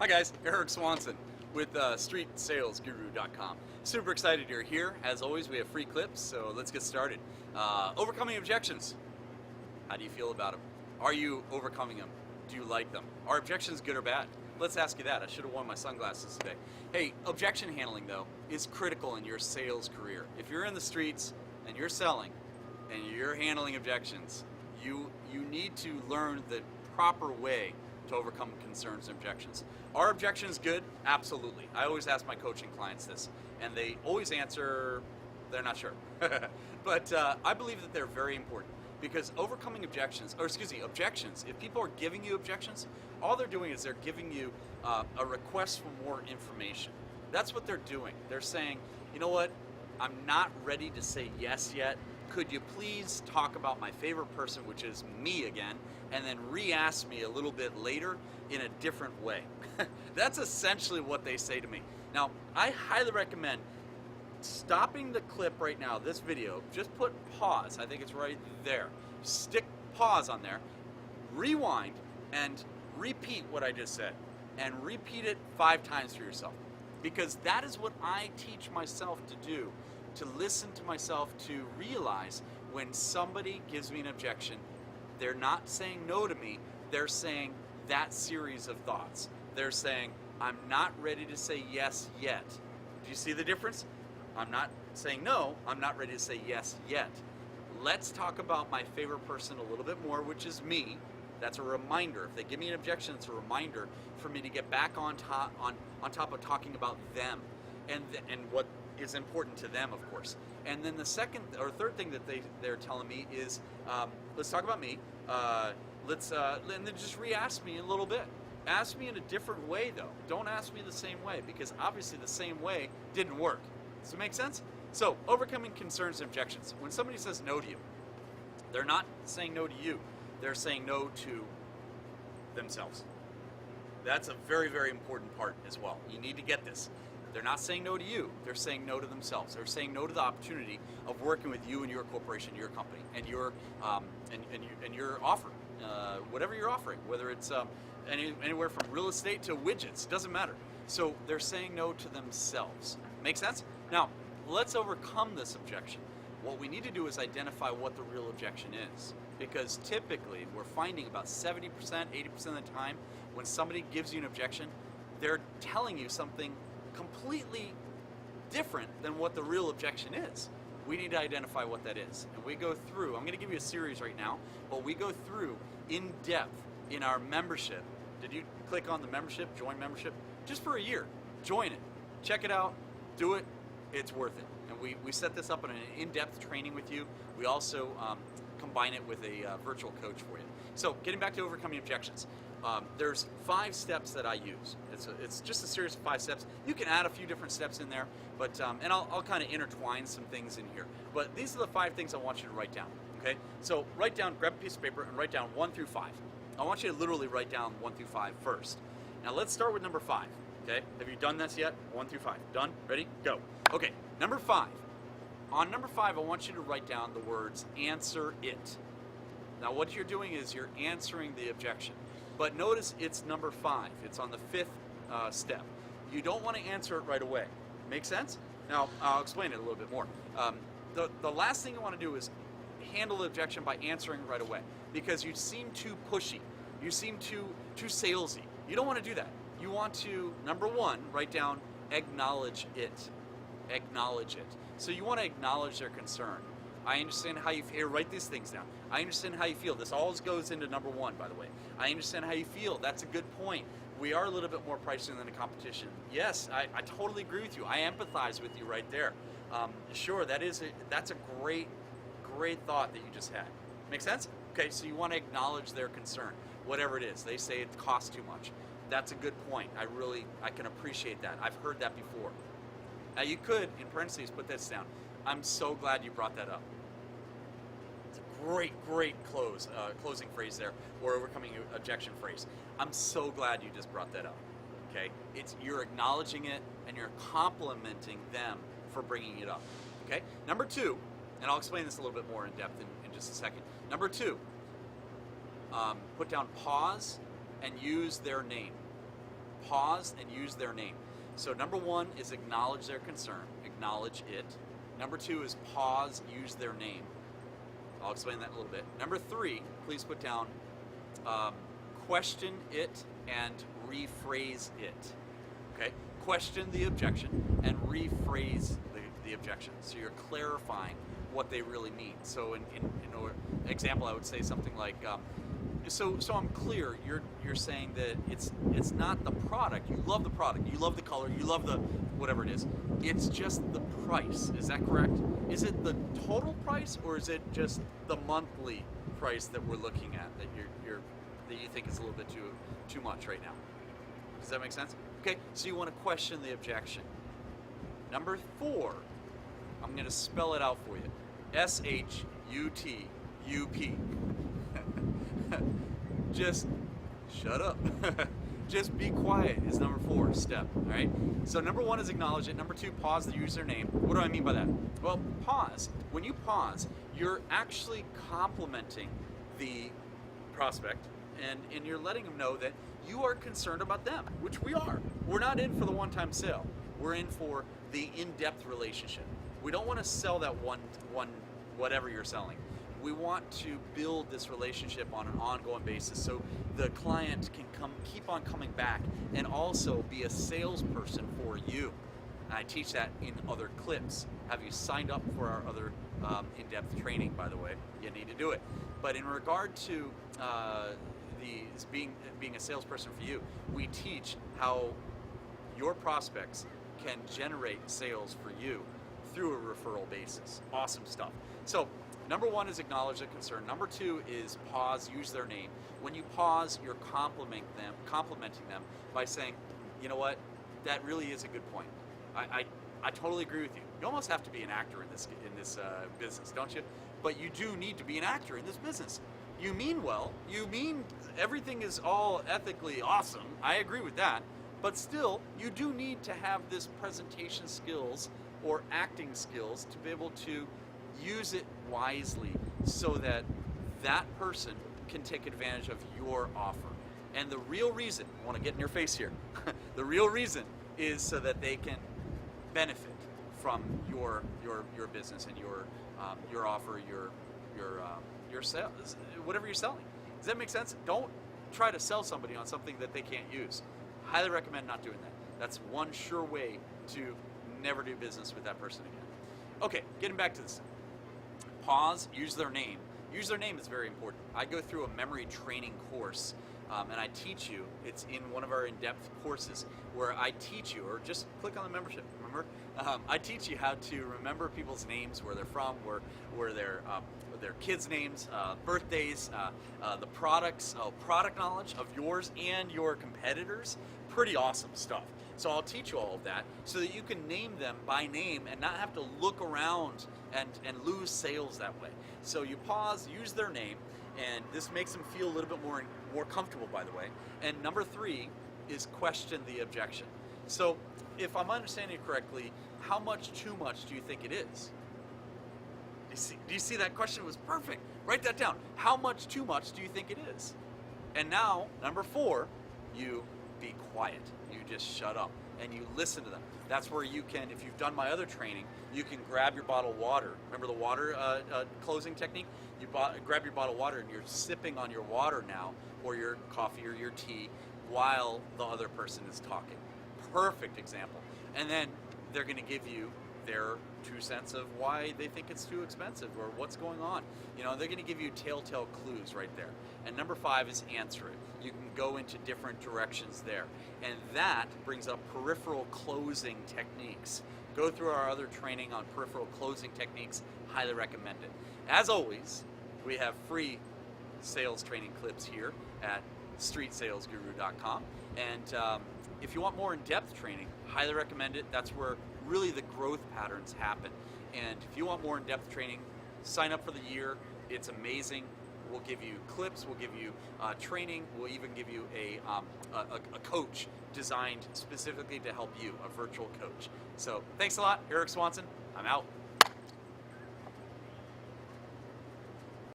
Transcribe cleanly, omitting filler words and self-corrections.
Hi guys, Eric Swanson with StreetSalesGuru.com. Super excited you're here. As always, we have free clips, so let's get started. Overcoming objections. How do you feel about them? Are you overcoming them? Do you like them? Are objections good or bad? Let's ask you that. I should have worn my sunglasses today. Hey, objection handling though is critical in your sales career. If you're in the streets and you're selling and you're handling objections, you need to learn the proper way to overcome concerns and objections. Are objections good? Absolutely. I always ask my coaching clients this, and they always answer they're not sure. But I believe that they're very important, because overcoming objections, if people are giving you objections, all they're doing is they're giving you a request for more information. That's what they're doing. They're saying, you know what, I'm not ready to say yes yet. Could you please talk about my favorite person, which is me again, and then re-ask me a little bit later in a different way? That's essentially what they say to me. Now, I highly recommend stopping the clip right now, this video, just put pause, I think it's right there. Stick pause on there, rewind, and repeat what I just said. And repeat it 5 times for yourself. Because that is what I teach myself to do. To listen to myself, to realize when somebody gives me an objection, they're not saying no to me, they're saying that series of thoughts. They're saying, I'm not ready to say yes yet. Do you see the difference? I'm not saying no, I'm not ready to say yes yet. Let's talk about my favorite person a little bit more, which is me. That's a reminder. If they give me an objection, it's a reminder for me to get back on top of talking about them and what is important to them, of course. And then the second or third thing that they're telling me is, let's talk about me. And then just re-ask me a little bit. Ask me in a different way though. Don't ask me the same way, because obviously the same way didn't work. Does it make sense? So, overcoming concerns and objections. When somebody says no to you, they're not saying no to you. They're saying no to themselves. That's a very, very important part as well. You need to get this. They're not saying no to you, they're saying no to themselves. They're saying no to the opportunity of working with you and your corporation, your company, and your offer, whatever you're offering, whether it's anywhere from real estate to widgets, doesn't matter. So they're saying no to themselves. Make sense? Now, let's overcome this objection. What we need to do is identify what the real objection is, because typically we're finding about 70%, 80% of the time when somebody gives you an objection, they're telling you something completely different than what the real objection is. We need to identify what that is. And we go through, I'm going to give you a series right now, but we go through in depth in our membership. Did you click on the membership, join membership? Just for a year, join it. Check it out, do it, it's worth it. And we set this up in an in-depth training with you. We also combine it with a virtual coach for you. So getting back to overcoming objections. There's 5 steps that I use. It's just a series of 5 steps. You can add a few different steps in there, but and I'll kind of intertwine some things in here. But these are the 5 things I want you to write down. Okay? So write down, grab a piece of paper and write down 1 through 5. I want you to literally write down 1 through 5 first. Now let's start with number 5. Okay? Have you done this yet? 1 through 5. Done? Ready? Go. Okay. Number 5. On number 5, I want you to write down the words "answer it." Now what you're doing is you're answering the objection. But notice it's number 5. It's on the 5th step. You don't want to answer it right away. Make sense? Now, I'll explain it a little bit more. The last thing you want to do is handle the objection by answering right away, because you seem too pushy. You seem too salesy. You don't want to do that. You want to, number 1, write down acknowledge it. Acknowledge it. So you want to acknowledge their concern. I understand how you feel. Write these things down. I understand how you feel. This always goes into number 1, by the way. I understand how you feel. That's a good point. We are a little bit more pricey than the competition. Yes, I totally agree with you. I empathize with you right there. Sure, that's a great thought that you just had. Make sense? Okay, so you want to acknowledge their concern, whatever it is. They say it costs too much. That's a good point. I can appreciate that. I've heard that before. Now you could, in parentheses, put this down. I'm so glad you brought that up. It's a great closing phrase there, or overcoming objection phrase. I'm so glad you just brought that up. Okay, you're acknowledging it and you're complimenting them for bringing it up. Okay, number 2, and I'll explain this a little bit more in depth in just a second. Number 2, put down pause and use their name. pause and use their name. So number one is acknowledge their concern, acknowledge it. Number two is pause, use their name. I'll explain that in a little bit. Number three, please put down question it and rephrase it. Okay? Question the objection and rephrase the objection. So you're clarifying what they really mean. So in an example, I would say something like, so I'm clear. You're saying that it's not the product. You love the product. You love the color. You love the whatever it is. It's just the price. Is that correct? Is it the total price, or is it just the monthly price that we're looking at that that you think is a little bit too much right now? Does that make sense? Okay. So you want to question the objection. Number four, I'm going to spell it out for you. SHUTUP. Just shut up. Just be quiet is number four step. All right. So number one is acknowledge it. Number two, pause the user name. What do I mean by that? Well, pause. When you pause, you're actually complimenting the prospect, and you're letting them know that you are concerned about them, which we are. We're not in for the one-time sale. We're in for the in-depth relationship. We don't want to sell that one whatever you're selling. We want to build this relationship on an ongoing basis so the client can keep on coming back and also be a salesperson for you. And I teach that in other clips. Have you signed up for our other in-depth training, by the way? You need to do it. But in regard to being a salesperson for you, we teach how your prospects can generate sales for you through a referral basis. Awesome stuff. So number one is acknowledge the concern. Number two is pause, use their name. When you pause, you're complimenting them by saying, you know what, that really is a good point. I totally agree with you. You almost have to be an actor in this business, don't you? But you do need to be an actor in this business. You mean well. You mean everything is all ethically awesome. I agree with that. But still, you do need to have this presentation skills or acting skills to be able to use it wisely so that that person can take advantage of your offer. And the real reason, I want to get in your face here, the real reason is so that they can benefit from your business and your offer, your sales, whatever you're selling. Does that make sense? Don't try to sell somebody on something that they can't use. Highly recommend not doing that. That's one sure way to never do business with that person again. Okay, getting back to this. Pause, use their name. Use their name is very important. I go through a memory training course and I teach you. It's in one of our in-depth courses where I teach you, or just click on the membership, remember? I teach you how to remember people's names, where they're from, where their kids' names, birthdays, the products, product knowledge of yours and your competitors. Pretty awesome stuff. So I'll teach you all of that so that you can name them by name and not have to look around and lose sales that way. So you pause, use their name, and this makes them feel a little bit more comfortable, by the way. And number three is question the objection. So if I'm understanding it correctly, how much too much do you think it is? Do you see that question was perfect? Write that down. How much too much do you think it is? And now, number four, you be quiet. You just shut up and you listen to them. That's where you can, if you've done my other training, you can grab your bottle of water. Remember the water closing technique? You grab your bottle of water and you're sipping on your water now, or your coffee or your tea, while the other person is talking. Perfect example. And then they're going to give you their 2 cents of why they think it's too expensive or what's going on. You know, they're going to give you telltale clues right there. And number 5 is answer it. You can go into different directions there. And that brings up peripheral closing techniques. Go through our other training on peripheral closing techniques. Highly recommend it. As always, we have free sales training clips here at streetsalesguru.com. And if you want more in-depth training, highly recommend it. That's where really the growth patterns happen. And if you want more in-depth training, sign up for the year. It's amazing. We'll give you clips, we'll give you training, we'll even give you a coach designed specifically to help you, a virtual coach. So thanks a lot, Eric Swanson. I'm out.